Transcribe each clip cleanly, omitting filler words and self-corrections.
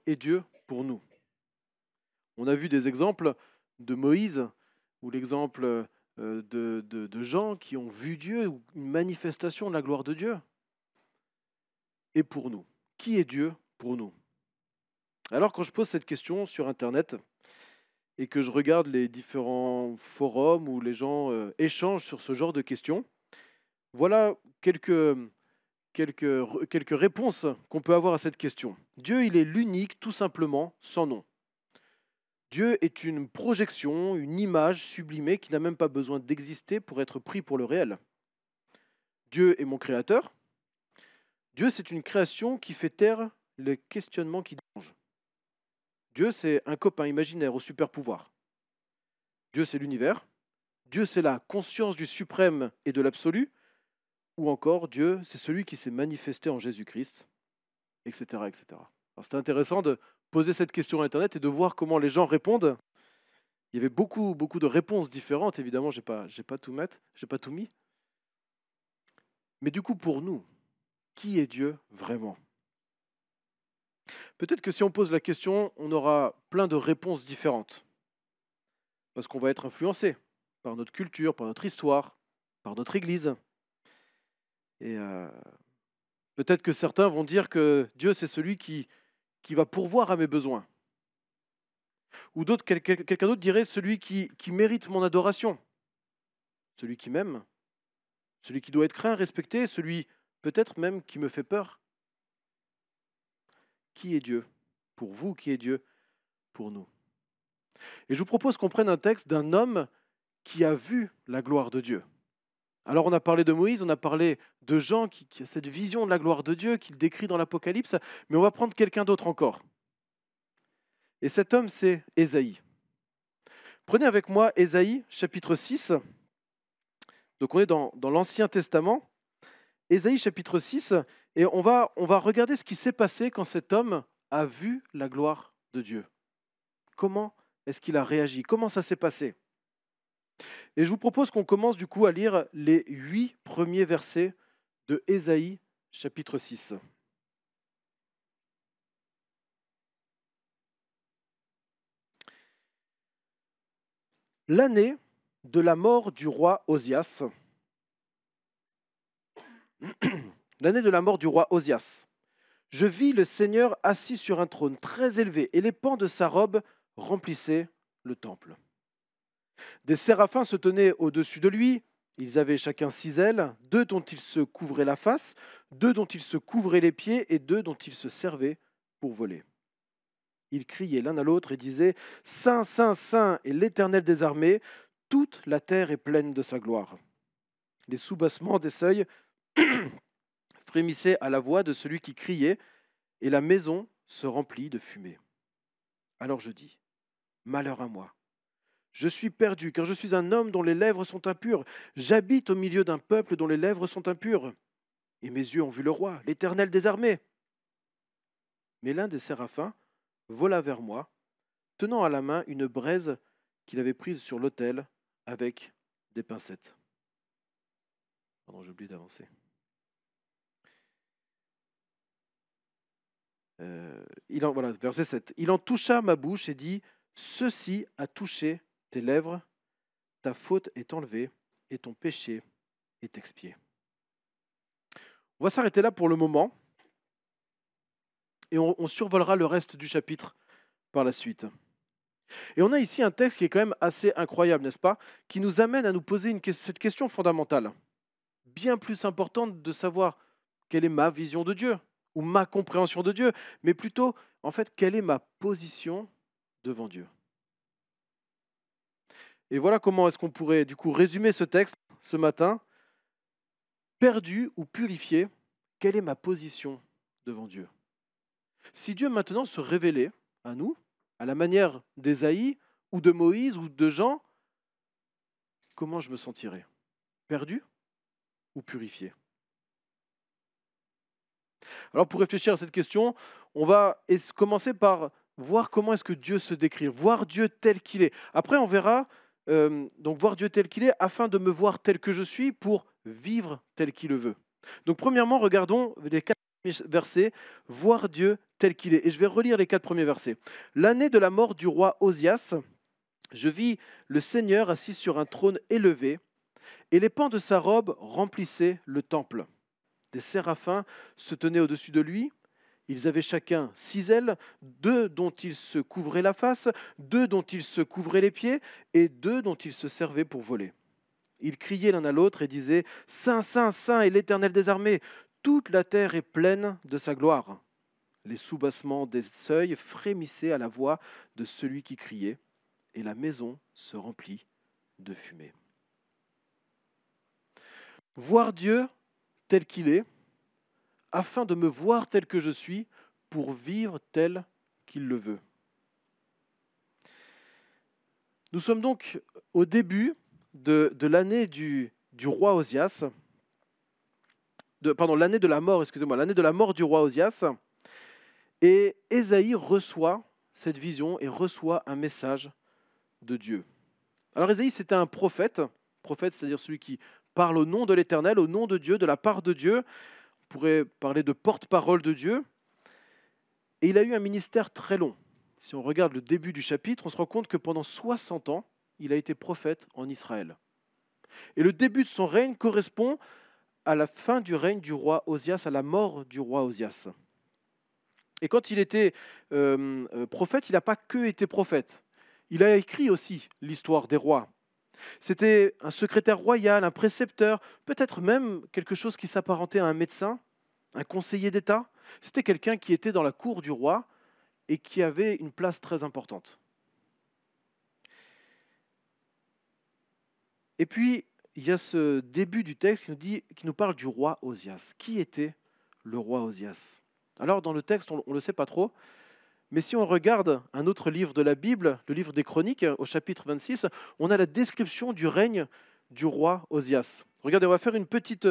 est Dieu pour nous? On a vu des exemples de Moïse ou l'exemple de gens qui ont vu Dieu, ou une manifestation de la gloire de Dieu. Et pour nous, qui est Dieu pour nous? Alors quand je pose cette question sur Internet et que je regarde les différents forums où les gens échangent sur ce genre de questions, voilà quelques réponses qu'on peut avoir à cette question. Dieu, il est l'unique, tout simplement, sans nom. Dieu est une projection, une image sublimée qui n'a même pas besoin d'exister pour être pris pour le réel. Dieu est mon créateur. Dieu, c'est une création qui fait taire les questionnements qui dérangent. Dieu, c'est un copain imaginaire au super pouvoir. Dieu, c'est l'univers. Dieu, c'est la conscience du suprême et de l'absolu. Ou encore, Dieu, c'est celui qui s'est manifesté en Jésus-Christ, etc., etc. Alors, c'est intéressant de poser cette question à Internet et de voir comment les gens répondent. Il y avait beaucoup de réponses différentes. Évidemment, j'ai pas tout mis. Mais du coup, pour nous, qui est Dieu vraiment? Peut-être que si on pose la question, on aura plein de réponses différentes. Parce qu'on va être influencé par notre culture, par notre histoire, par notre Église. Et peut-être que certains vont dire que Dieu, c'est celui qui va pourvoir à mes besoins. Ou d'autres, quelqu'un d'autre dirait celui qui mérite mon adoration. Celui qui m'aime. Celui qui doit être craint, respecté. Celui peut-être même qui me fait peur. Qui est Dieu pour vous? Qui est Dieu pour nous? Et je vous propose qu'on prenne un texte d'un homme qui a vu la gloire de Dieu. Alors on a parlé de Moïse, on a parlé de Jean qui a cette vision de la gloire de Dieu qu'il décrit dans l'Apocalypse, mais on va prendre quelqu'un d'autre encore. Et cet homme, c'est Ésaïe. Prenez avec moi Ésaïe, chapitre 6. Donc on est dans l'Ancien Testament. Ésaïe, chapitre 6, et on va regarder ce qui s'est passé quand cet homme a vu la gloire de Dieu. Comment est-ce qu'il a réagi? Comment ça s'est passé? Et je vous propose qu'on commence du coup à lire les 8 premiers versets de Ésaïe, chapitre 6. L'année de la mort du roi Osias, l'année de la mort du roi Osias, je vis le Seigneur assis sur un trône très élevé et les pans de sa robe remplissaient le temple. Des séraphins se tenaient au-dessus de lui. Ils avaient chacun 6 ailes, 2 dont ils se couvraient la face, 2 dont ils se couvraient les pieds et 2 dont ils se servaient pour voler. Ils criaient l'un à l'autre et disaient « Saint, Saint, Saint est l'Éternel des armées, toute la terre est pleine de sa gloire. » Les soubassements des seuils frémissaient à la voix de celui qui criait et la maison se remplit de fumée. Alors je dis « Malheur à moi. Je suis perdu, car je suis un homme dont les lèvres sont impures. J'habite au milieu d'un peuple dont les lèvres sont impures. Et mes yeux ont vu le roi, l'Éternel des armées. » Mais l'un des séraphins vola vers moi, tenant à la main une braise qu'il avait prise sur l'autel avec des pincettes. Pardon, j'ai oublié d'avancer. Voilà, verset 7. Il en toucha ma bouche et dit « Ceci a touché tes lèvres, ta faute est enlevée et ton péché est expié. » On va s'arrêter là pour le moment et on survolera le reste du chapitre par la suite. Et on a ici un texte qui est quand même assez incroyable, n'est-ce pas? Qui nous amène à nous poser cette question fondamentale, bien plus importante de savoir quelle est ma vision de Dieu ou ma compréhension de Dieu, mais plutôt, en fait, quelle est ma position devant Dieu. Et voilà comment est-ce qu'on pourrait du coup résumer ce texte ce matin. Perdu ou purifié, quelle est ma position devant Dieu? Si Dieu maintenant se révélait à nous, à la manière d'Ésaïe ou de Moïse ou de Jean, comment je me sentirais? Perdu ou purifié? Alors pour réfléchir à cette question, on va commencer par voir comment est-ce que Dieu se décrit, voir Dieu tel qu'il est. Après on verra, donc voir Dieu tel qu'il est afin de me voir tel que je suis pour vivre tel qu'il le veut. Donc premièrement, regardons les 4 versets, voir Dieu tel qu'il est. Et je vais relire les 4 premiers versets. L'année de la mort du roi Osias, je vis le Seigneur assis sur un trône élevé, et les pans de sa robe remplissaient le temple. Des séraphins se tenaient au-dessus de lui. Ils avaient chacun 6 ailes, 2 dont ils se couvraient la face, 2 dont ils se couvraient les pieds, et 2 dont ils se servaient pour voler. Ils criaient l'un à l'autre et disaient « Saint, Saint, Saint est l'Éternel des armées, toute la terre est pleine de sa gloire. » Les soubassements des seuils frémissaient à la voix de celui qui criait, et la maison se remplit de fumée. Voir Dieu tel qu'il est, afin de me voir tel que je suis, pour vivre tel qu'il le veut. Nous sommes donc au début de l'année du roi Osias, l'année de la mort, l'année de la mort du roi Osias, et Ésaïe reçoit cette vision et reçoit un message de Dieu. Alors Ésaïe, c'était un prophète, c'est-à-dire celui qui parle au nom de l'Éternel, au nom de Dieu, de la part de Dieu. On pourrait parler de porte-parole de Dieu. Et il a eu un ministère très long. Si on regarde le début du chapitre, on se rend compte que pendant 60 ans, il a été prophète en Israël. Et le début de son règne correspond à la fin du règne du roi Osias, à la mort du roi Osias. Et quand il était prophète, il n'a pas que été prophète. Il a écrit aussi l'histoire des rois. C'était un secrétaire royal, un précepteur, peut-être même quelque chose qui s'apparentait à un médecin, un conseiller d'État. C'était quelqu'un qui était dans la cour du roi et qui avait une place très importante. Et puis, il y a ce début du texte qui nous parle du roi Osias. Qui était le roi Osias ? Alors, dans le texte, on ne le sait pas trop, mais si on regarde un autre livre de la Bible, le livre des Chroniques, au chapitre 26, on a la description du règne du roi Osias. Regardez, on va faire une petite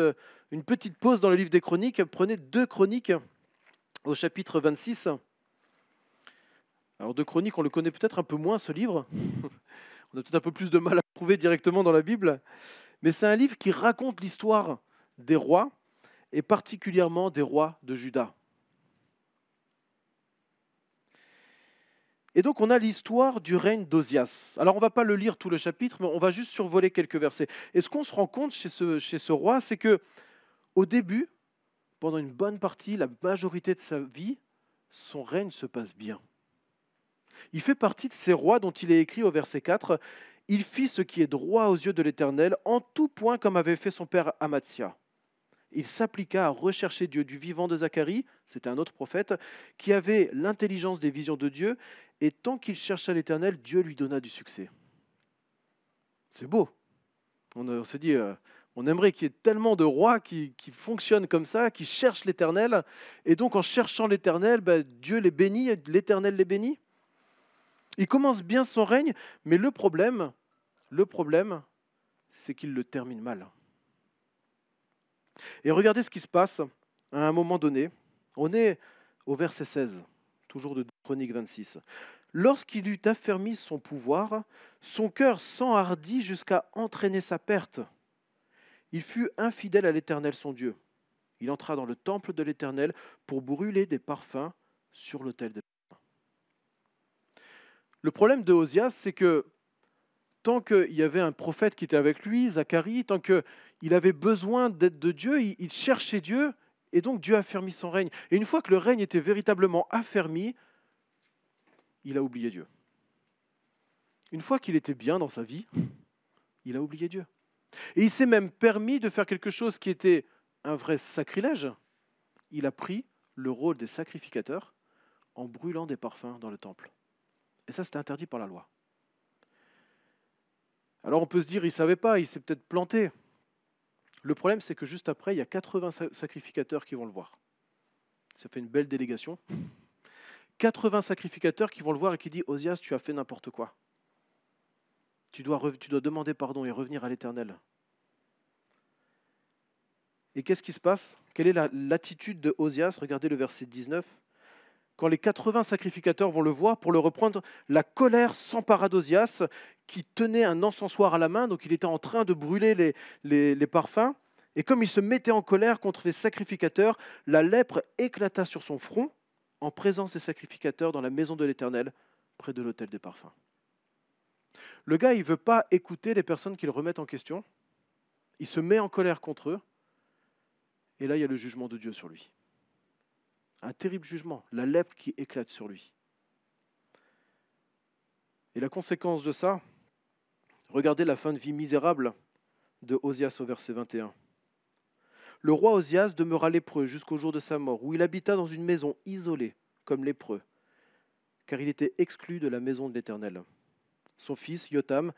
pause dans le livre des Chroniques. Prenez 2 Chroniques au chapitre 26. Alors 2 Chroniques, on le connaît peut-être un peu moins, ce livre. On a peut-être un peu plus de mal à le trouver directement dans la Bible. Mais c'est un livre qui raconte l'histoire des rois, et particulièrement des rois de Juda. Et donc on a l'histoire du règne d'Osias. Alors on ne va pas le lire tout le chapitre, mais on va juste survoler quelques versets. Et ce qu'on se rend compte chez ce roi, c'est que au début, pendant une bonne partie, la majorité de sa vie, son règne se passe bien. Il fait partie de ces rois dont il est écrit au verset 4 « Il fit ce qui est droit aux yeux de l'Éternel, en tout point comme avait fait son père Amatsia. Il s'appliqua à rechercher Dieu du vivant de Zacharie, c'était un autre prophète, qui avait l'intelligence des visions de Dieu, et tant qu'il chercha l'Éternel, Dieu lui donna du succès. » C'est beau. On se dit, on aimerait qu'il y ait tellement de rois qui fonctionnent comme ça, qui cherchent l'Éternel, et donc en cherchant l'Éternel, Dieu les bénit, l'Éternel les bénit. Il commence bien son règne, mais le problème, c'est qu'il le termine mal. Et regardez ce qui se passe à un moment donné. On est au verset 16, toujours de Chronique 26. Lorsqu'il eut affermi son pouvoir, son cœur s'enhardit jusqu'à entraîner sa perte. Il fut infidèle à l'Éternel son Dieu. Il entra dans le temple de l'Éternel pour brûler des parfums sur l'autel des parfums. Le problème de Osias, c'est que tant qu'il y avait un prophète qui était avec lui, Zacharie, tant qu'il avait besoin d'aide de Dieu, il cherchait Dieu, et donc Dieu affermit son règne. Et une fois que le règne était véritablement affermi, il a oublié Dieu. Une fois qu'il était bien dans sa vie, il a oublié Dieu. Et il s'est même permis de faire quelque chose qui était un vrai sacrilège. Il a pris le rôle des sacrificateurs en brûlant des parfums dans le temple. Et ça, c'était interdit par la loi. Alors on peut se dire, il ne savait pas, il s'est peut-être planté. Le problème, c'est que juste après, il y a 80 sacrificateurs qui vont le voir. Ça fait une belle délégation. 80 sacrificateurs qui vont le voir et qui disent « Osias, tu as fait n'importe quoi. Tu dois demander pardon et revenir à l'Éternel. » Et qu'est-ce qui se passe ? Quelle est l'attitude de Osias ? Regardez le verset 19. Quand les 80 sacrificateurs vont le voir pour le reprendre, la colère s'empara d'Osias qui tenait un encensoir à la main, donc il était en train de brûler les parfums. Et comme il se mettait en colère contre les sacrificateurs, la lèpre éclata sur son front en présence des sacrificateurs dans la maison de l'Éternel, près de l'autel des parfums. Le gars, il ne veut pas écouter les personnes qui le remettent en question. Il se met en colère contre eux. Et là, il y a le jugement de Dieu sur lui. Un terrible jugement, la lèpre qui éclate sur lui. Et la conséquence de ça, regardez la fin de vie misérable de Osias au verset 21. Le roi Osias demeura lépreux jusqu'au jour de sa mort, où il habita dans une maison isolée, comme lépreux, car il était exclu de la maison de l'Éternel. Son fils, Yotam,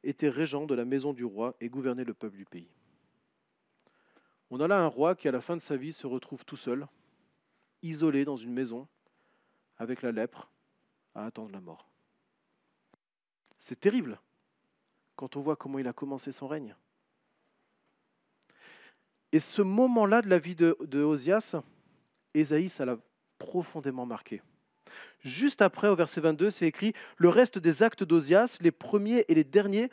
était régent de la maison du roi et gouvernait le peuple du pays. On a là un roi qui, à la fin de sa vie, se retrouve tout seul, isolé dans une maison, avec la lèpre, à attendre la mort. C'est terrible quand on voit comment il a commencé son règne. Et ce moment-là de la vie de Osias, Ésaïe, ça l'a profondément marqué. Juste après, au verset 22, c'est écrit « Le reste des actes d'Osias, les premiers et les derniers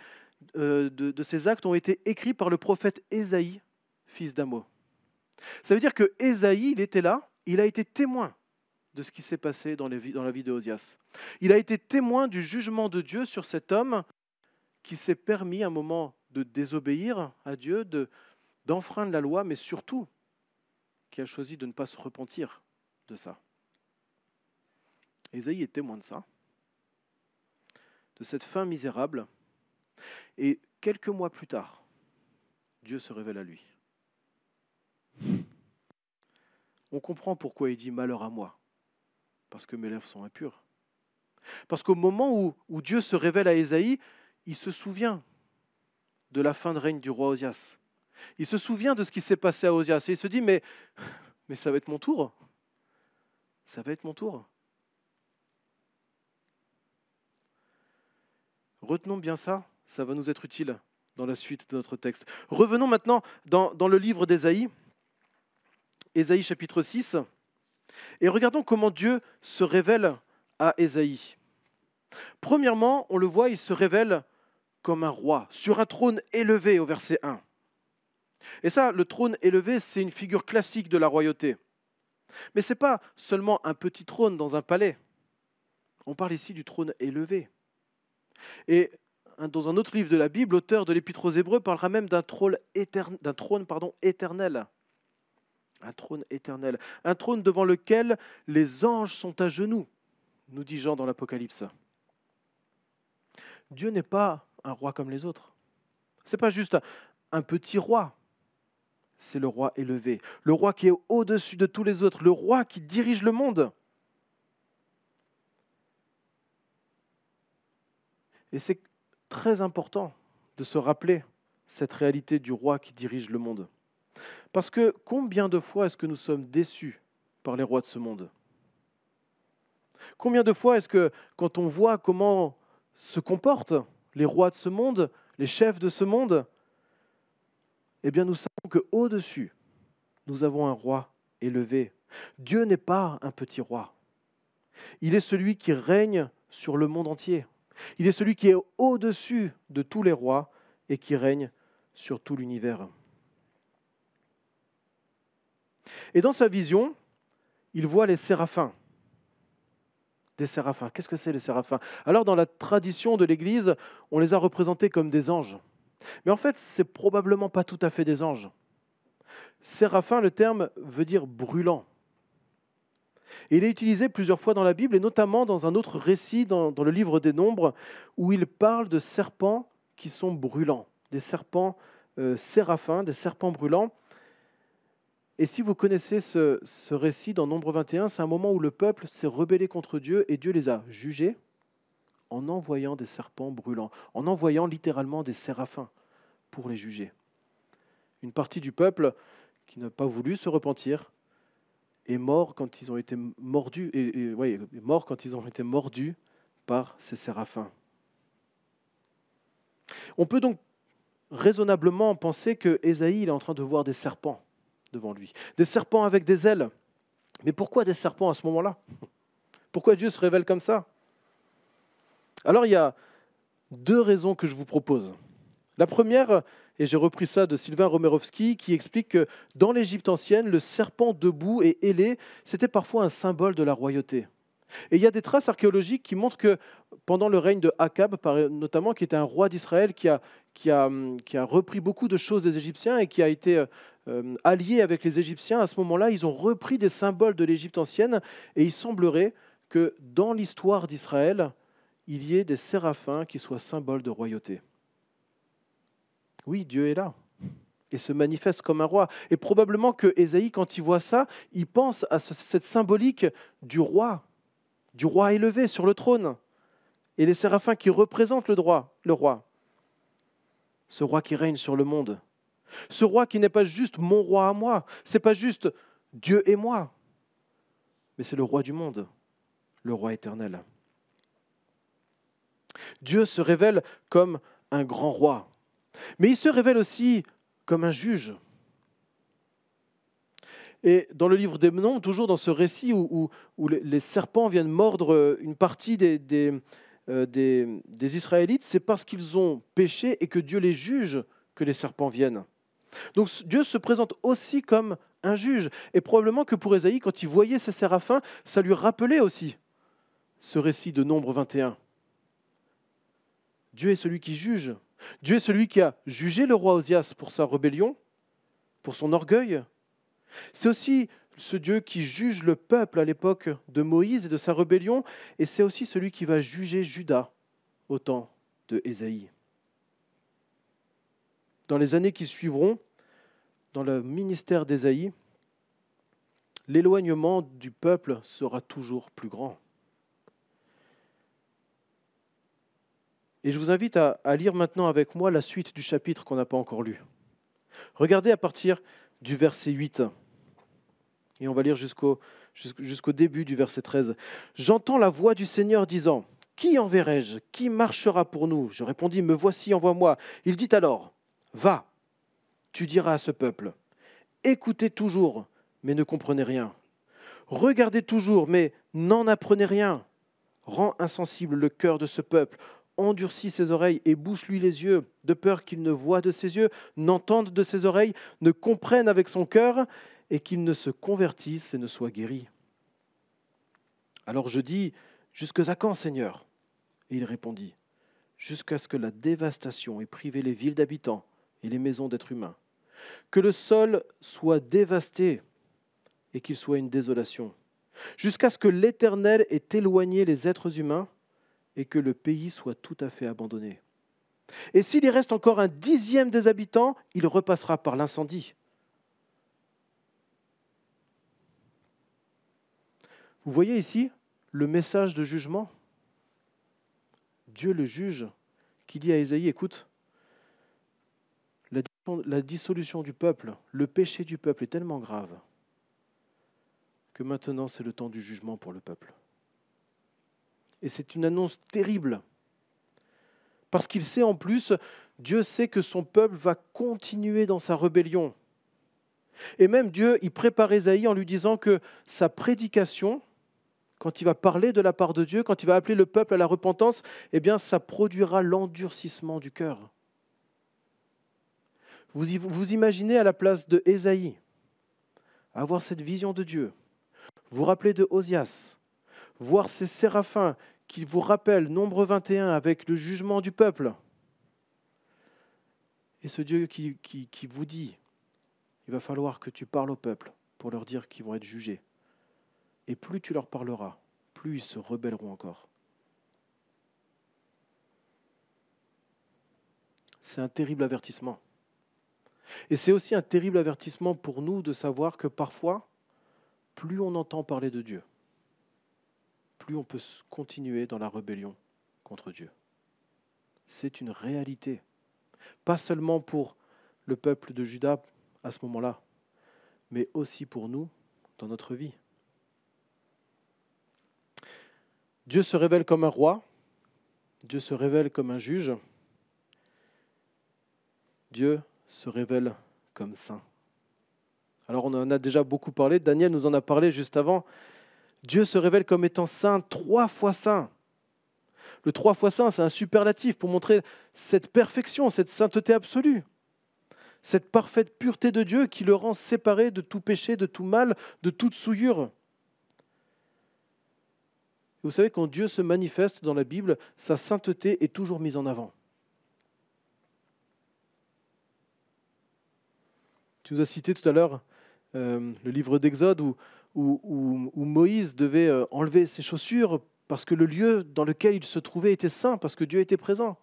de ces actes ont été écrits par le prophète Ésaïe, fils d'Amo. » Ça veut dire que Ésaïe, il était là, il a été témoin de ce qui s'est passé dans la vie de Osias. Il a été témoin du jugement de Dieu sur cet homme qui s'est permis à un moment de désobéir à Dieu, d'enfreindre la loi, mais surtout qui a choisi de ne pas se repentir de ça. Ésaïe est témoin de ça, de cette fin misérable. Et quelques mois plus tard, Dieu se révèle à lui. On comprend pourquoi il dit « malheur à moi », parce que mes lèvres sont impures. Parce qu'au moment où Dieu se révèle à Ésaïe, il se souvient de la fin de règne du roi Osias. Il se souvient de ce qui s'est passé à Osias et il se dit mais ça va être mon tour. Ça va être mon tour. Retenons bien ça, ça va nous être utile dans la suite de notre texte. Revenons maintenant dans le livre d'Ésaïe, Ésaïe chapitre 6, et regardons comment Dieu se révèle à Ésaïe. Premièrement, on le voit, il se révèle comme un roi, sur un trône élevé au verset 1. Et ça, le trône élevé, c'est une figure classique de la royauté. Mais ce n'est pas seulement un petit trône dans un palais. On parle ici du trône élevé. Et dans un autre livre de la Bible, l'auteur de l'Épître aux Hébreux parlera même d'un trône éternel. Un trône éternel. Un trône devant lequel les anges sont à genoux, nous dit Jean dans l'Apocalypse. Dieu n'est pas un roi comme les autres. Ce n'est pas juste un petit roi. C'est le roi élevé, le roi qui est au-dessus de tous les autres, le roi qui dirige le monde. Et c'est très important de se rappeler cette réalité du roi qui dirige le monde. Parce que combien de fois est-ce que nous sommes déçus par les rois de ce monde ? Combien de fois est-ce que quand on voit comment se comportent les rois de ce monde, les chefs de ce monde, eh bien nous savons qu'au-dessus, nous avons un roi élevé. Dieu n'est pas un petit roi. Il est celui qui règne sur le monde entier. Il est celui qui est au-dessus de tous les rois et qui règne sur tout l'univers. Et dans sa vision, il voit les séraphins. Des séraphins. Qu'est-ce que c'est les séraphins ? Alors dans la tradition de l'Église, on les a représentés comme des anges. Mais en fait, ce n'est probablement pas tout à fait des anges. Séraphin, le terme veut dire brûlant. Et il est utilisé plusieurs fois dans la Bible, et notamment dans un autre récit dans le livre des Nombres, où il parle de serpents qui sont brûlants, des serpents séraphins, des serpents brûlants. Et si vous connaissez ce récit dans Nombre 21, c'est un moment où le peuple s'est rebellé contre Dieu et Dieu les a jugés en envoyant des serpents brûlants, en envoyant littéralement des séraphins pour les juger. Une partie du peuple qui n'a pas voulu se repentir est mort quand ils ont été mordus, est mort quand ils ont été mordus par ces séraphins. On peut donc raisonnablement penser que Ésaïe est en train de voir des serpents devant lui, des serpents avec des ailes. Mais pourquoi des serpents à ce moment-là ? Pourquoi Dieu se révèle comme ça ? Alors il y a deux raisons que je vous propose. La première, et j'ai repris ça de Sylvain Romerovski, qui explique que dans l'Égypte ancienne, le serpent debout et ailé, c'était parfois un symbole de la royauté. Et il y a des traces archéologiques qui montrent que pendant le règne de Akab, notamment, qui était un roi d'Israël, qui a repris beaucoup de choses des Égyptiens et qui a été allié avec les Égyptiens, à ce moment-là, ils ont repris des symboles de l'Égypte ancienne, et il semblerait que dans l'histoire d'Israël, il y ait des séraphins qui soient symboles de royauté. Oui, Dieu est là et se manifeste comme un roi. Et probablement que Ésaïe, quand il voit ça, il pense à cette symbolique du roi élevé sur le trône, et les séraphins qui représentent le roi, ce roi qui règne sur le monde, ce roi qui n'est pas juste mon roi à moi, c'est pas juste Dieu et moi, mais c'est le roi du monde, le roi éternel. Dieu se révèle comme un grand roi, mais il se révèle aussi comme un juge. Et dans le livre des Noms, toujours dans ce récit où les serpents viennent mordre une partie des Israélites, c'est parce qu'ils ont péché et que Dieu les juge que les serpents viennent. Donc Dieu se présente aussi comme un juge. Et probablement que pour Ésaïe, quand il voyait ces séraphins, ça lui rappelait aussi ce récit de Nombre 21. Dieu est celui qui juge. Dieu est celui qui a jugé le roi Osias pour sa rébellion, pour son orgueil. C'est aussi ce Dieu qui juge le peuple à l'époque de Moïse et de sa rébellion, et c'est aussi celui qui va juger Juda au temps de Ésaïe. Dans les années qui suivront, dans le ministère d'Ésaïe, l'éloignement du peuple sera toujours plus grand. Et je vous invite à lire maintenant avec moi la suite du chapitre qu'on n'a pas encore lu. Regardez à partir du verset 8. Et on va lire jusqu'au début du verset 13. « J'entends la voix du Seigneur disant, « Qui enverrai-je ? Qui marchera pour nous ?» Je répondis, « Me voici, envoie-moi. » Il dit alors, « Va, tu diras à ce peuple, « Écoutez toujours, mais ne comprenez rien. Regardez toujours, mais n'en apprenez rien. Rends insensible le cœur de ce peuple. Endurcis ses oreilles et bouche-lui les yeux, de peur qu'il ne voie de ses yeux, n'entende de ses oreilles, ne comprenne avec son cœur, et qu'il ne se convertisse et ne soit guéri. » Alors je dis, « Jusqu'à quand, Seigneur ?» Et il répondit, « Jusqu'à ce que la dévastation ait privé les villes d'habitants et les maisons d'êtres humains, que le sol soit dévasté et qu'il soit une désolation, jusqu'à ce que l'Éternel ait éloigné les êtres humains et que le pays soit tout à fait abandonné. Et s'il y reste encore un dixième des habitants, il repassera par l'incendie. » Vous voyez ici le message de jugement. Dieu le juge, qui dit à Ésaïe, écoute, la dissolution du peuple, le péché du peuple est tellement grave que maintenant c'est le temps du jugement pour le peuple. Et c'est une annonce terrible, parce qu'il sait en plus, Dieu sait que son peuple va continuer dans sa rébellion. Et même Dieu, il prépare Ésaïe en lui disant que sa prédication, quand il va parler de la part de Dieu, quand il va appeler le peuple à la repentance, eh bien, ça produira l'endurcissement du cœur. Vous imaginez à la place de Ésaïe, avoir cette vision de Dieu, vous rappelez de Osias, voir ces séraphins qui vous rappellent Nombre 21 avec le jugement du peuple, et ce Dieu qui vous dit, il va falloir que tu parles au peuple pour leur dire qu'ils vont être jugés. Et plus tu leur parleras, plus ils se rebelleront encore. C'est un terrible avertissement. Et c'est aussi un terrible avertissement pour nous de savoir que parfois, plus on entend parler de Dieu, plus on peut continuer dans la rébellion contre Dieu. C'est une réalité. Pas seulement pour le peuple de Juda à ce moment-là, mais aussi pour nous dans notre vie. Dieu se révèle comme un roi, Dieu se révèle comme un juge, Dieu se révèle comme saint. Alors on en a déjà beaucoup parlé, Daniel nous en a parlé juste avant. Dieu se révèle comme étant saint, 3 fois saint. Le 3 fois saint, c'est un superlatif pour montrer cette perfection, cette sainteté absolue, cette parfaite pureté de Dieu qui le rend séparé de tout péché, de tout mal, de toute souillure. Vous savez, quand Dieu se manifeste dans la Bible, sa sainteté est toujours mise en avant. Tu nous as cité tout à l'heure le livre d'Exode où Moïse devait enlever ses chaussures parce que le lieu dans lequel il se trouvait était saint, parce que Dieu était présent.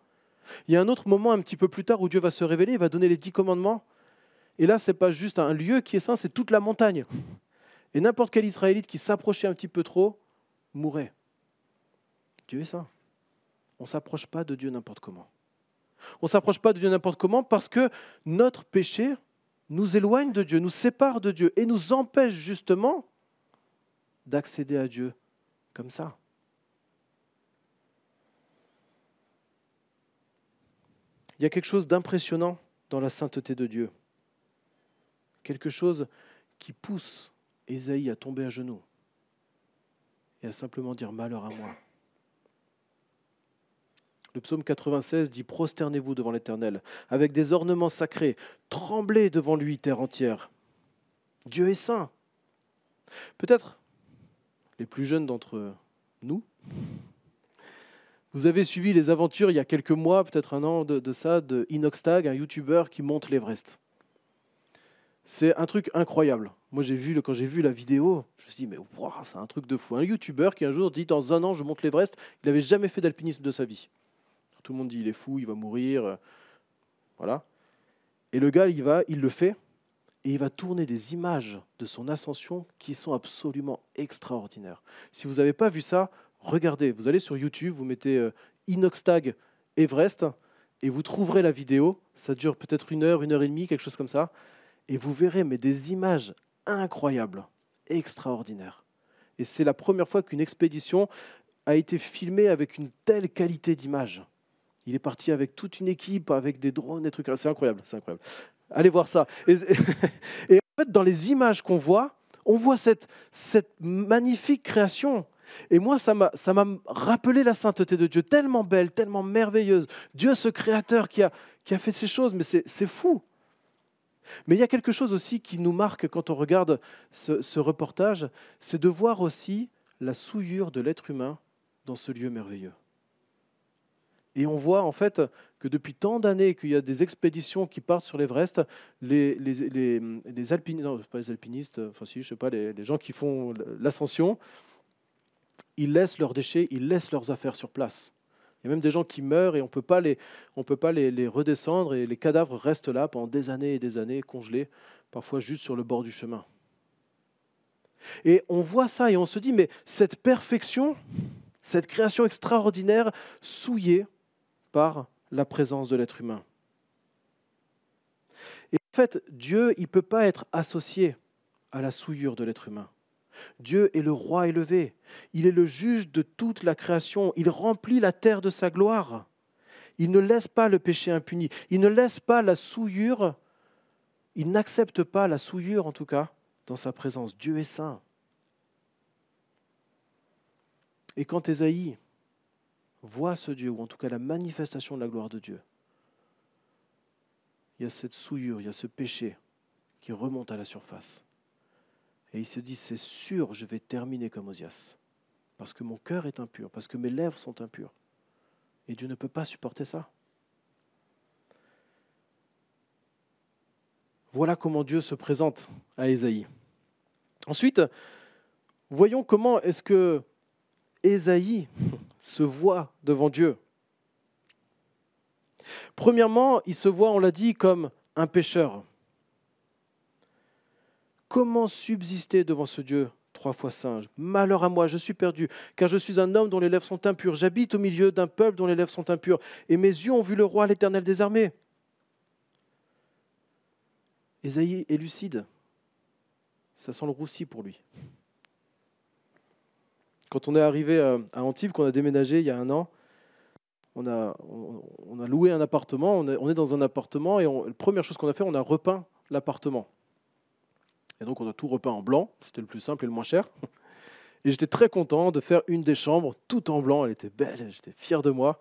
Il y a un autre moment un petit peu plus tard où Dieu va se révéler, il va donner les 10 commandements. Et là, ce n'est pas juste un lieu qui est saint, c'est toute la montagne. Et n'importe quel Israélite qui s'approchait un petit peu trop mourait. Dieu est saint. On ne s'approche pas de Dieu n'importe comment. On ne s'approche pas de Dieu n'importe comment parce que notre péché nous éloigne de Dieu, nous sépare de Dieu et nous empêche justement d'accéder à Dieu comme ça. Il y a quelque chose d'impressionnant dans la sainteté de Dieu. Quelque chose qui pousse Ésaïe à tomber à genoux et à simplement dire « Malheur à moi ». Le psaume 96 dit « Prosternez-vous devant l'Éternel, avec des ornements sacrés, tremblez devant lui, terre entière. Dieu est saint. » Peut-être les plus jeunes d'entre nous, vous avez suivi les aventures il y a quelques mois, peut-être un an de ça, de Inoxtag, un youtubeur qui monte l'Everest. C'est un truc incroyable. Moi, quand j'ai vu la vidéo, je me suis dit, mais wow, c'est un truc de fou. Un youtubeur qui un jour dit, dans un an, je monte l'Everest, il n'avait jamais fait d'alpinisme de sa vie. Tout le monde dit, il est fou, il va mourir. Voilà. Et le gars, il le fait, et il va tourner des images de son ascension qui sont absolument extraordinaires. Si vous n'avez pas vu ça, regardez. Vous allez sur YouTube, vous mettez Inoxtag Everest, et vous trouverez la vidéo. Ça dure peut-être 1 heure et demie, quelque chose comme ça. Et vous verrez mais des images incroyables, extraordinaires. Et c'est la première fois qu'une expédition a été filmée avec une telle qualité d'image. Il est parti avec toute une équipe, avec des drones, des trucs. C'est incroyable, c'est incroyable. Allez voir ça. Et en fait, dans les images qu'on voit, on voit cette magnifique création. Et moi, ça m'a rappelé la sainteté de Dieu, tellement belle, tellement merveilleuse. Dieu, ce créateur qui a fait ces choses, mais c'est fou. Mais il y a quelque chose aussi qui nous marque quand on regarde ce reportage, c'est de voir aussi la souillure de l'être humain dans ce lieu merveilleux. Et on voit en fait que depuis tant d'années qu'il y a des expéditions qui partent sur l'Everest, les alpinistes, non, pas les alpinistes, enfin si, je sais pas, les gens qui font l'ascension, ils laissent leurs déchets, ils laissent leurs affaires sur place. Il y a même des gens qui meurent et on ne peut pas les redescendre et les cadavres restent là pendant des années et des années, congelés, parfois juste sur le bord du chemin. Et on voit ça et on se dit, mais cette perfection, cette création extraordinaire, souillée par la présence de l'être humain. Et en fait, Dieu, il ne peut pas être associé à la souillure de l'être humain. Dieu est le roi élevé. Il est le juge de toute la création. Il remplit la terre de sa gloire. Il ne laisse pas le péché impuni. Il ne laisse pas la souillure. Il n'accepte pas la souillure, en tout cas, dans sa présence. Dieu est saint. Et quand Ésaïe voit ce Dieu, ou en tout cas la manifestation de la gloire de Dieu, il y a cette souillure, il y a ce péché qui remonte à la surface. Et il se dit, c'est sûr, je vais terminer comme Osias, parce que mon cœur est impur, parce que mes lèvres sont impures. Et Dieu ne peut pas supporter ça. Voilà comment Dieu se présente à Ésaïe. Ensuite, voyons comment est-ce que Ésaïe se voit devant Dieu. Premièrement, il se voit, on l'a dit, comme un pécheur. Comment subsister devant ce Dieu 3 fois saint? Malheur à moi, je suis perdu, car je suis un homme dont les lèvres sont impures. J'habite au milieu d'un peuple dont les lèvres sont impures, et mes yeux ont vu le roi, l'Éternel des armées. Ésaïe est lucide. Ça sent le roussi pour lui. Quand on est arrivé à Antibes, qu'on a déménagé il y a 1 an, on a loué un appartement, on est dans un appartement et la première chose qu'on a fait, on a repeint l'appartement. Et donc on a tout repeint en blanc, c'était le plus simple et le moins cher. Et j'étais très content de faire une des chambres tout en blanc. Elle était belle, j'étais fier de moi.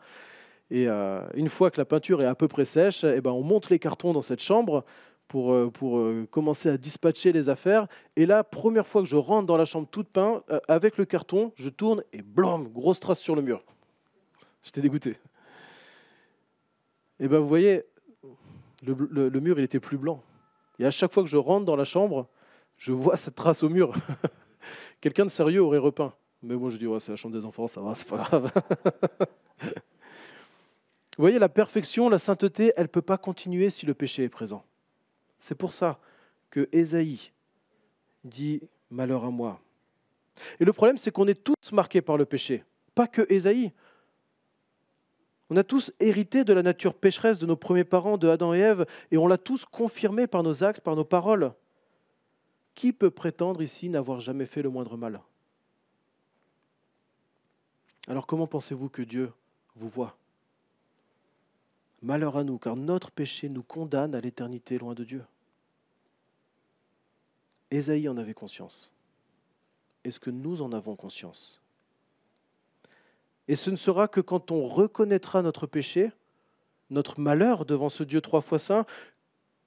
Et une fois que la peinture est à peu près sèche, eh ben, on monte les cartons dans cette chambre pour commencer à dispatcher les affaires. Et là, première fois que je rentre dans la chambre toute peinte, avec le carton, je tourne et blam, grosse trace sur le mur. J'étais dégoûté. Et ben, vous voyez, le mur, il était plus blanc. Et à chaque fois que je rentre dans la chambre, je vois cette trace au mur. Quelqu'un de sérieux aurait repeint. Mais moi, je dis, ouais, c'est la chambre des enfants, ça va, c'est pas grave. Vous voyez, la perfection, la sainteté, elle ne peut pas continuer si le péché est présent. C'est pour ça que Ésaïe dit « Malheur à moi ». Et le problème, c'est qu'on est tous marqués par le péché, pas que Ésaïe. On a tous hérité de la nature pécheresse de nos premiers parents, de Adam et Ève, et on l'a tous confirmé par nos actes, par nos paroles. Qui peut prétendre ici n'avoir jamais fait le moindre mal? Alors comment pensez-vous que Dieu vous voit? Malheur à nous, car notre péché nous condamne à l'éternité loin de Dieu. Ésaïe en avait conscience. Est-ce que nous en avons conscience? Et ce ne sera que quand on reconnaîtra notre péché, notre malheur devant ce Dieu 3 fois saint,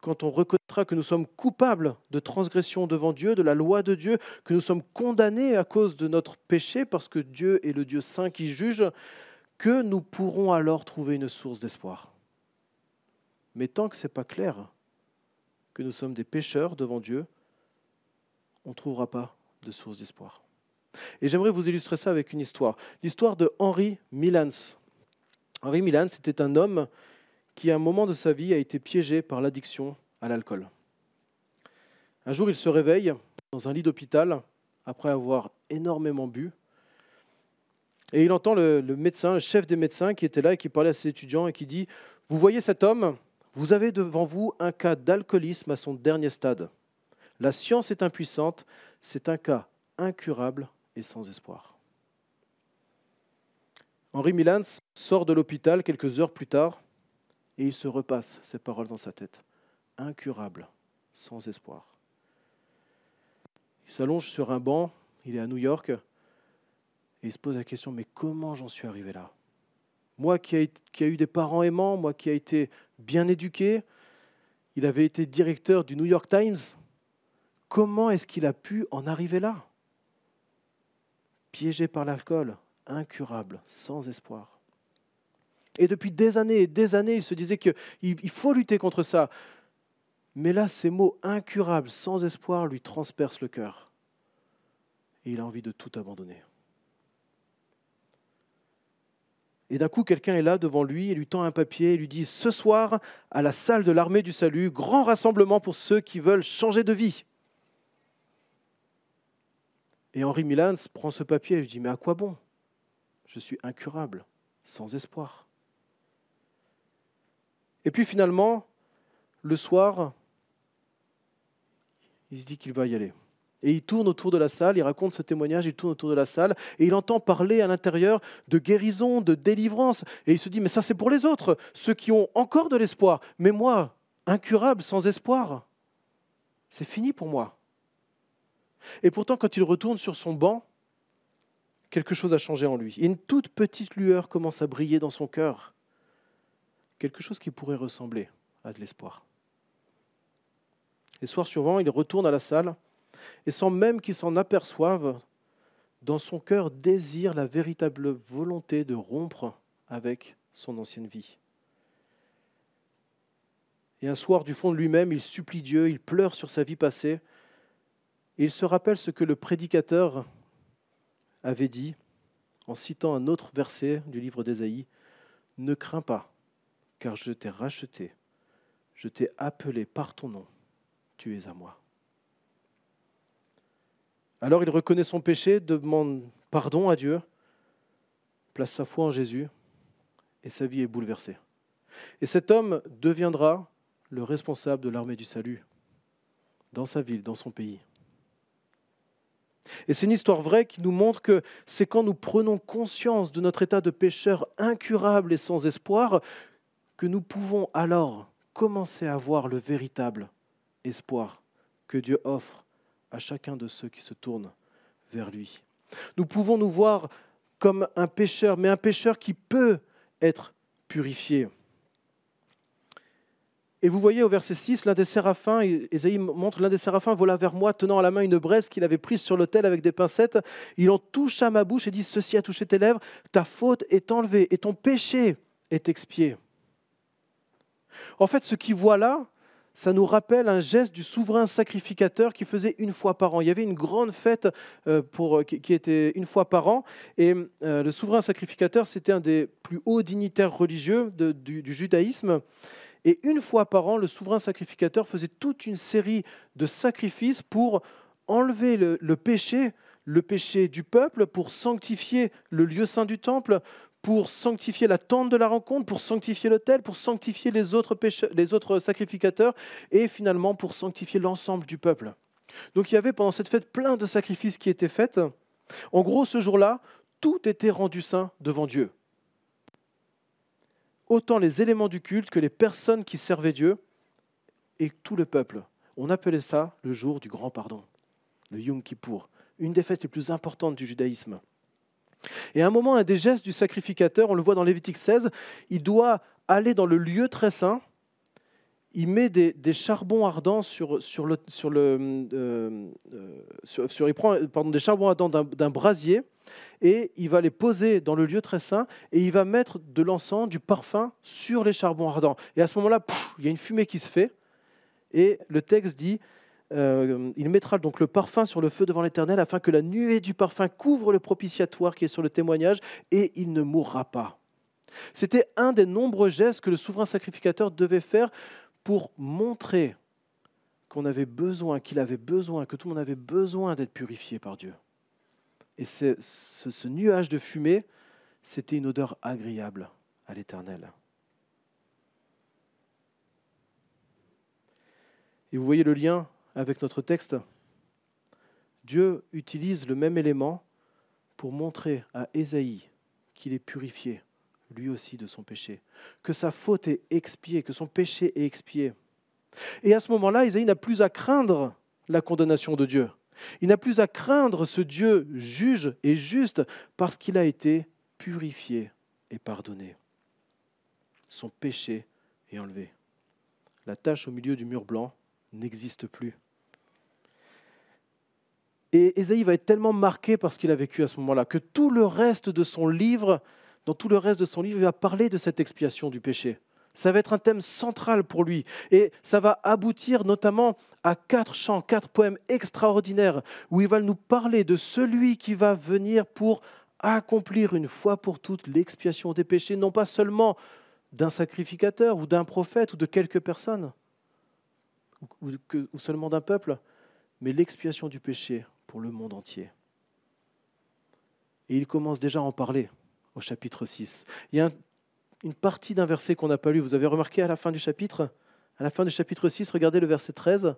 quand on reconnaîtra que nous sommes coupables de transgression devant Dieu, de la loi de Dieu, que nous sommes condamnés à cause de notre péché, parce que Dieu est le Dieu saint qui juge, que nous pourrons alors trouver une source d'espoir. Mais tant que ce n'est pas clair, que nous sommes des pécheurs devant Dieu, on ne trouvera pas de source d'espoir. Et j'aimerais vous illustrer ça avec une histoire. L'histoire de Henri Milans. Henri Milans était un homme qui, à un moment de sa vie, a été piégé par l'addiction à l'alcool. Un jour, il se réveille dans un lit d'hôpital, après avoir énormément bu, et il entend le médecin, le chef des médecins qui était là et qui parlait à ses étudiants et qui dit « Vous voyez cet homme ? Vous avez devant vous un cas d'alcoolisme à son dernier stade. La science est impuissante, c'est un cas incurable et sans espoir. » Henri Milans sort de l'hôpital quelques heures plus tard et il se repasse ces paroles dans sa tête. Incurable, sans espoir. Il s'allonge sur un banc, il est à New York, et il se pose la question, mais comment j'en suis arrivé là? Moi qui a eu des parents aimants, moi qui a été bien éduqué, il avait été directeur du New York Times. Comment est-ce qu'il a pu en arriver là? Piégé par l'alcool, incurable, sans espoir. Et depuis des années et des années, il se disait qu'il faut lutter contre ça. Mais là, ces mots incurables, sans espoir, lui transpercent le cœur. Et il a envie de tout abandonner. Et d'un coup, quelqu'un est là devant lui et lui tend un papier et lui dit « Ce soir, à la salle de l'armée du salut, grand rassemblement pour ceux qui veulent changer de vie. » Et Henri Milans prend ce papier et lui dit « Mais à quoi bon? Je suis incurable, sans espoir. » Et puis finalement, le soir, il se dit qu'il va y aller. Et il tourne autour de la salle, il raconte ce témoignage, il tourne autour de la salle, et il entend parler à l'intérieur de guérison, de délivrance. Et il se dit, mais ça c'est pour les autres, ceux qui ont encore de l'espoir. Mais moi, incurable, sans espoir, c'est fini pour moi. Et pourtant, quand il retourne sur son banc, quelque chose a changé en lui. Et une toute petite lueur commence à briller dans son cœur. Quelque chose qui pourrait ressembler à de l'espoir. Les soirs suivants, il retourne à la salle, et sans même qu'il s'en aperçoive, dans son cœur désire la véritable volonté de rompre avec son ancienne vie. Et un soir, du fond de lui-même, il supplie Dieu, il pleure sur sa vie passée, et il se rappelle ce que le prédicateur avait dit, en citant un autre verset du livre d'Ésaïe, « Ne crains pas, car je t'ai racheté, je t'ai appelé par ton nom, tu es à moi. » Alors il reconnaît son péché, demande pardon à Dieu, place sa foi en Jésus, et sa vie est bouleversée. Et cet homme deviendra le responsable de l'armée du salut, dans sa ville, dans son pays. Et c'est une histoire vraie qui nous montre que c'est quand nous prenons conscience de notre état de pécheur incurable et sans espoir que nous pouvons alors commencer à voir le véritable espoir que Dieu offre à chacun de ceux qui se tournent vers lui. Nous pouvons nous voir comme un pécheur, mais un pécheur qui peut être purifié. Et vous voyez au verset 6, l'un des séraphins, Ésaïe montre, l'un des séraphins vola vers moi, tenant à la main une braise qu'il avait prise sur l'autel avec des pincettes. Il en toucha ma bouche et dit, ceci a touché tes lèvres, ta faute est enlevée et ton péché est expié. En fait, ce qu'il voit là, ça nous rappelle un geste du souverain sacrificateur qui faisait une fois par an. Il y avait une grande fête qui était une fois par an. Et le souverain sacrificateur, c'était un des plus hauts dignitaires religieux du judaïsme. Et une fois par an, le souverain sacrificateur faisait toute une série de sacrifices pour enlever le péché du peuple, pour sanctifier le lieu saint du temple, pour sanctifier la tente de la rencontre, pour sanctifier l'autel, pour sanctifier les autres sacrificateurs et finalement pour sanctifier l'ensemble du peuple. Donc il y avait pendant cette fête plein de sacrifices qui étaient faits. En gros, ce jour-là, tout était rendu saint devant Dieu. Autant les éléments du culte que les personnes qui servaient Dieu et tout le peuple. On appelait ça le jour du grand pardon, le Yom Kippour, une des fêtes les plus importantes du judaïsme. Et à un moment, un des gestes du sacrificateur, on le voit dans Lévitique 16, il doit aller dans le lieu très saint, il met des charbons ardents il prend des charbons ardents d'un brasier et il va les poser dans le lieu très saint et il va mettre de l'encens, du parfum sur les charbons ardents. Et à ce moment-là, il y a une fumée qui se fait et le texte dit il mettra donc le parfum sur le feu devant l'Éternel afin que la nuée du parfum couvre le propitiatoire qui est sur le témoignage et il ne mourra pas. C'était un des nombreux gestes que le souverain sacrificateur devait faire pour montrer qu'il avait besoin, que tout le monde avait besoin d'être purifié par Dieu. Et ce nuage de fumée, c'était une odeur agréable à l'Éternel. Et vous voyez le lien avec notre texte. Dieu utilise le même élément pour montrer à Ésaïe qu'il est purifié, lui aussi, de son péché, que sa faute est expiée, que son péché est expié. Et à ce moment-là, Ésaïe n'a plus à craindre la condamnation de Dieu. Il n'a plus à craindre ce Dieu juge et juste parce qu'il a été purifié et pardonné. Son péché est enlevé. La tache au milieu du mur blanc n'existe plus. Et Ésaïe va être tellement marqué par ce qu'il a vécu à ce moment-là que dans tout le reste de son livre, il va parler de cette expiation du péché. Ça va être un thème central pour lui. Et ça va aboutir notamment à 4 chants, 4 poèmes extraordinaires où il va nous parler de celui qui va venir pour accomplir une fois pour toutes l'expiation des péchés, non pas seulement d'un sacrificateur ou d'un prophète ou de quelques personnes, ou seulement d'un peuple, mais l'expiation du péché pour le monde entier. Et il commence déjà à en parler au chapitre 6. Il y a une partie d'un verset qu'on n'a pas lu. Vous avez remarqué à la fin du chapitre 6, regardez le verset 13,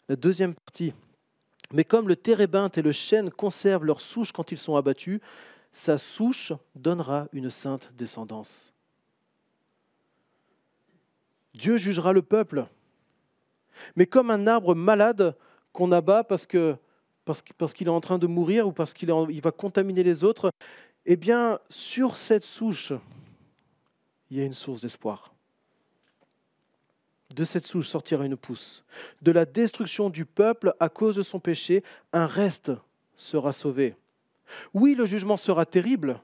la deuxième partie. Mais comme le térébinthe et le chêne conservent leur souche quand ils sont abattus, sa souche donnera une sainte descendance. Dieu jugera le peuple. Mais comme un arbre malade qu'on abat parce qu'il est en train de mourir ou parce qu'il va contaminer les autres, eh bien, sur cette souche, il y a une source d'espoir. De cette souche sortira une pousse. De la destruction du peuple à cause de son péché, un reste sera sauvé. Oui, le jugement sera terrible,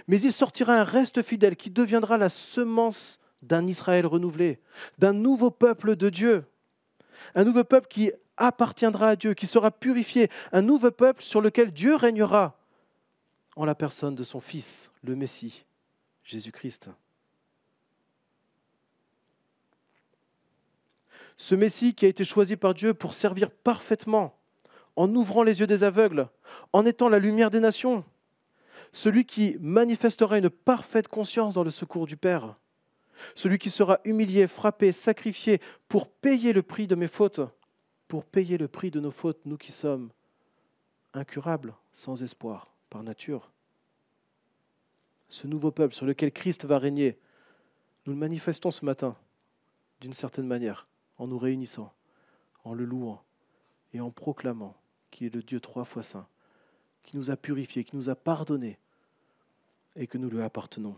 mais il sortira un reste fidèle qui deviendra la semence d'un Israël renouvelé, d'un nouveau peuple de Dieu. Un nouveau peuple qui appartiendra à Dieu, qui sera purifié, un nouveau peuple sur lequel Dieu régnera en la personne de son Fils, le Messie, Jésus-Christ. Ce Messie qui a été choisi par Dieu pour servir parfaitement, en ouvrant les yeux des aveugles, en étant la lumière des nations. Celui qui manifestera une parfaite conscience dans le secours du Père. Celui qui sera humilié, frappé, sacrifié pour payer le prix de mes fautes, pour payer le prix de nos fautes, nous qui sommes incurables, sans espoir, par nature. Ce nouveau peuple sur lequel Christ va régner, nous le manifestons ce matin, d'une certaine manière, en nous réunissant, en le louant et en proclamant qu'il est le Dieu 3 fois saint, qui nous a purifiés, qui nous a pardonnés et que nous lui appartenons.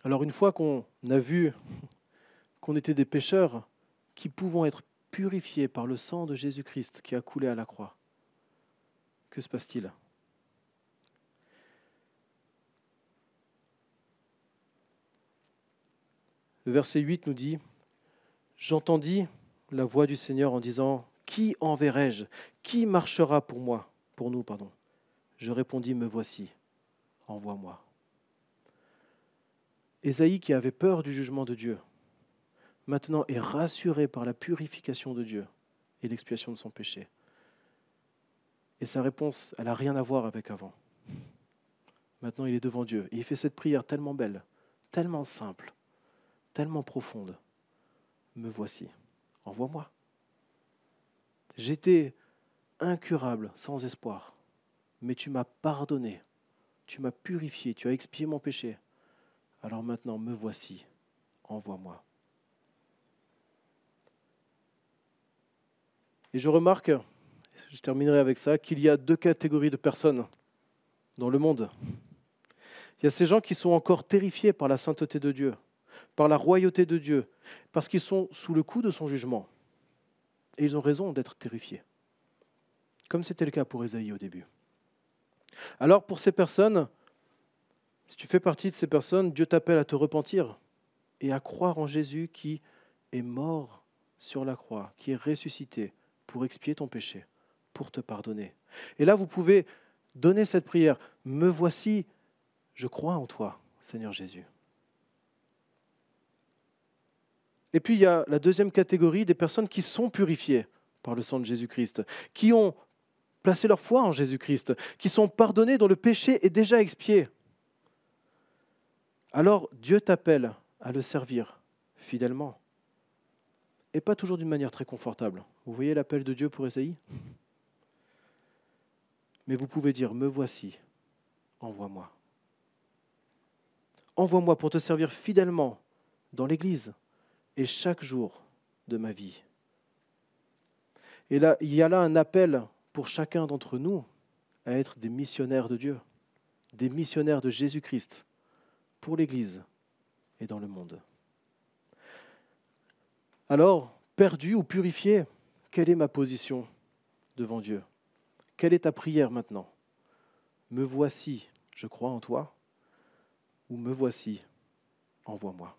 Alors une fois qu'on a vu qu'on était des pécheurs qui pouvons être purifiés par le sang de Jésus-Christ qui a coulé à la croix, que se passe-t-il ? Le verset 8 nous dit « J'entendis la voix du Seigneur en disant « Qui enverrai-je ? Qui marchera pour nous, pardon. Je répondis « Me voici, envoie-moi. » Ésaïe, qui avait peur du jugement de Dieu, maintenant est rassuré par la purification de Dieu et l'expiation de son péché. Et sa réponse, elle n'a rien à voir avec avant. Maintenant, il est devant Dieu et il fait cette prière tellement belle, tellement simple, tellement profonde. Me voici, envoie-moi. J'étais incurable, sans espoir, mais tu m'as pardonné, tu m'as purifié, tu as expié mon péché. Alors maintenant, me voici, envoie-moi. Et je remarque, je terminerai avec ça, qu'il y a 2 catégories de personnes dans le monde. Il y a ces gens qui sont encore terrifiés par la sainteté de Dieu, par la royauté de Dieu, parce qu'ils sont sous le coup de son jugement. Et ils ont raison d'être terrifiés, comme c'était le cas pour Ésaïe au début. Alors pour ces personnes, si tu fais partie de ces personnes, Dieu t'appelle à te repentir et à croire en Jésus qui est mort sur la croix, qui est ressuscité pour expier ton péché, pour te pardonner. Et là, vous pouvez donner cette prière. Me voici, je crois en toi, Seigneur Jésus. Et puis, il y a la deuxième catégorie des personnes qui sont purifiées par le sang de Jésus-Christ, qui ont placé leur foi en Jésus-Christ, qui sont pardonnées, dont le péché est déjà expié. Alors, Dieu t'appelle à le servir fidèlement. Et pas toujours d'une manière très confortable. Vous voyez l'appel de Dieu pour Ésaïe ? Mais vous pouvez dire, me voici, envoie-moi. Envoie-moi pour te servir fidèlement dans l'Église et chaque jour de ma vie. Et là, il y a là un appel pour chacun d'entre nous à être des missionnaires de Dieu, des missionnaires de Jésus-Christ pour l'Église et dans le monde. Alors, perdu ou purifié, quelle est ma position devant Dieu ? Quelle est ta prière maintenant ? Me voici, je crois en toi, ou me voici, envoie-moi.